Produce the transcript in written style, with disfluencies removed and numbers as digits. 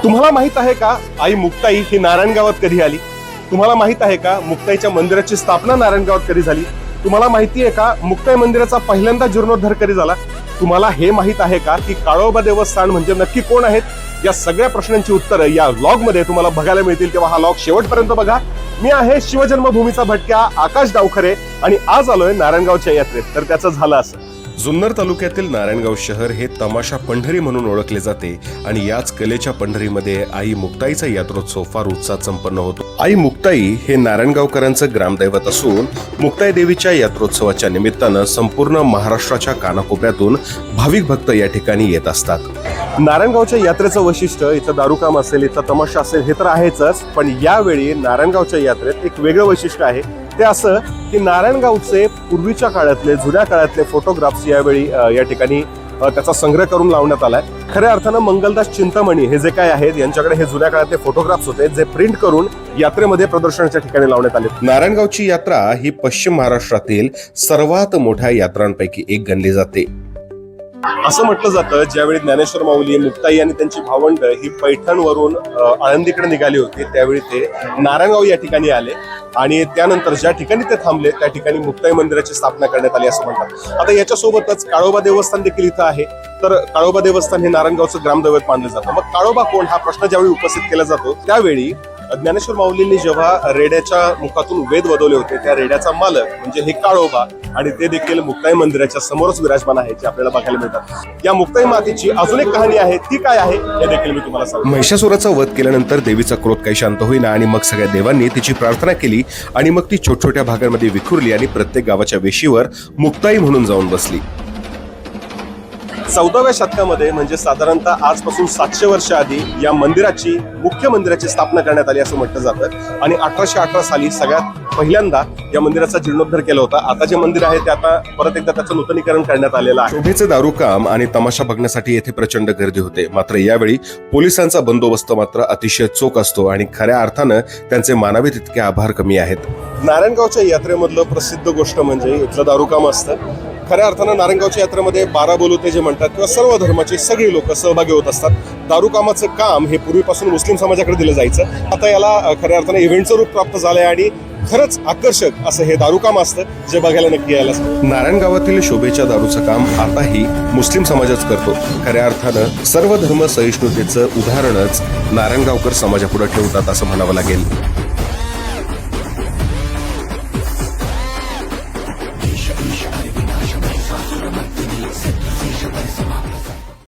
तुम्हाला माहित आहे का आई मुक्ताई ही नारायणगावात कधी आली? तुम्हाला माहित आहे का मुक्ताईच्या मंदिराची स्थापना नारायणगावात कधी झाली? तुम्हाला माहिती आहे का मुक्ताई मंदिराचा पहिल्यांदा जीर्णोद्धार कधी झाला? तुम्हाला हे माहित आहे का की काळोबा देवस्थान म्हणजे नक्की कोण आहेत? या सगळ्या प्रश्नांची उत्तरं या व्लॉग मध्ये तुम्हाला बघायला मिळतील, तेव्हा हा व्लॉग शेवटपर्यंत बघा. मी आहे शिवजन्मभूमीचा भटक्या आकाश डावखरे आणि आज आलोय नारायणगावच्या यात्रेत. तर त्याचं झालं असं, जुन्नर तालुक्यातील नारायणगाव शहर हे तमाशा पंढरी म्हणून ओळखले जाते आणि याच कलेच्या पंढरीमध्ये आई मुक्ताईचा यात्रोत्सव फार उत्साहात संपन्न होतो. आई मुक्ताई हे नारायणगावकरांचं ग्रामदैवत असून मुक्ताई देवीच्या यात्रोत्सवाच्या निमित्तानं संपूर्ण महाराष्ट्राच्या कानाकोपऱ्यातून भाविक भक्त या ठिकाणी येत असतात. नारायणगावच्या यात्रेचं वैशिष्ट्य इथं दारूकाम असेल, इथं तमाशा असेल हे तर आहेच, पण यावेळी नारायणगावच्या यात्रेत एक वेगळं वैशिष्ट्य आहे. ते असं की नारायणगावचे पूर्वीच्या काळातले, जुन्या काळातले फोटोग्राफ्स यावेळी या ठिकाणी त्याचा संग्रह करून लावण्यात आलाय. खऱ्या अर्थानं मंगलदास चिंतामणी हे जे काय आहेत यांच्याकडे हे जुन्या काळातले फोटोग्राफ्स होते, जे प्रिंट करून यात्रेमध्ये प्रदर्शनाच्या ठिकाणी लावण्यात आले. नारायणगावची यात्रा ही पश्चिम महाराष्ट्रातील सर्वात मोठ्या यात्रांपैकी एक गणली जाते. असं म्हटलं जातं, ज्यावेळी ज्ञानेश्वर माऊली, मुक्ताई आणि त्यांची भावंड ही पैठणवरून आळंदीकडे निघाली होती, त्यावेळी ते नारायणगाव या ठिकाणी आले आणि त्यानंतर ज्या ठिकाणी ते थांबले त्या ठिकाणी मुक्ताई मंदिराची स्थापना करण्यात आली असं म्हणतात. आता याच्यासोबतच काळोबा देवस्थान देखील इथं आहे. तर काळोबा देवस्थान हे नारायणगावचं ग्रामदैवत मानलं जातं. मग काळोबा कोण हा प्रश्न ज्यावेळी उपस्थित केला जातो, त्यावेळी ज्ञानेश्वर माऊलींनी जेव्हा रेड्याच्या मुखातून वेद वदवले होते, त्या रेड्याचा मालक म्हणजे हे काळोबा, आणि ते देखील मुक्ताई मंदिराच्या समोरच विराजमान आहे, जे आपल्याला बघायला मिळतात. या मुक्ताई मातेची अजून एक कहाणी आहे, ती काय आहे हे देखील मी तुम्हाला सांगतो. महिषासुराचा वध केल्यानंतर देवीचा क्रोध काही शांत होईना आणि मग सगळ्या देवांनी तिची प्रार्थना केली आणि मग ती छोट्या भागांमध्ये विखुरली आणि प्रत्येक गावाच्या वेशीवर मुक्ताई म्हणून जाऊन बसली. 14व्या शतकामध्ये म्हणजे साधारणतः आजपासून 700 वर्ष आधी या मंदिराची, मुख्य मंदिराची स्थापना करण्यात आली असं म्हटलं जातं आणि 1818 साली सगळ्यात पहिल्यांदा या मंदिराचा जीर्णोद्धार केला होता. आता जे मंदिर आहे ते आता परत एकदा त्याचं नूतनीकरण करण्यात आलेलं आहे. शोभेचे दारूकाम आणि तमाशा बघण्यासाठी येथे प्रचंड गर्दी होते. मात्र यावेळी पोलिसांचा बंदोबस्त मात्र अतिशय चोख असतो आणि खऱ्या अर्थानं त्यांचे मानावे तितके आभार कमी आहेत. नारायणगावच्या यात्रेमधलं प्रसिद्ध गोष्ट म्हणजे इथलं दारूकाम असतं. खऱ्या अर्थानं नारायणगावच्या यात्रेमध्ये 12 बोलुते जे म्हणतात किंवा सर्व धर्माचे सगळे लोक सहभागी होत असतात. दारूकामाचं काम हे पूर्वीपासून मुस्लिम समाजाकडे दिलं जायचं. आता याला खऱ्या अर्थानं इव्हेंटचं रूप प्राप्त झालंय आणि खरंच आकर्षक असं हे दारूकाम असतं, जे बघायला नक्की यायला. नारायणगावातील शोभेच्या दारूचं काम आताही मुस्लिम समाजच करतो. खऱ्या अर्थानं सर्व धर्म सहिष्णुतेचं उदाहरणच नारायणगावकर समाजापुढे ठेवतात असं म्हणावं लागेल.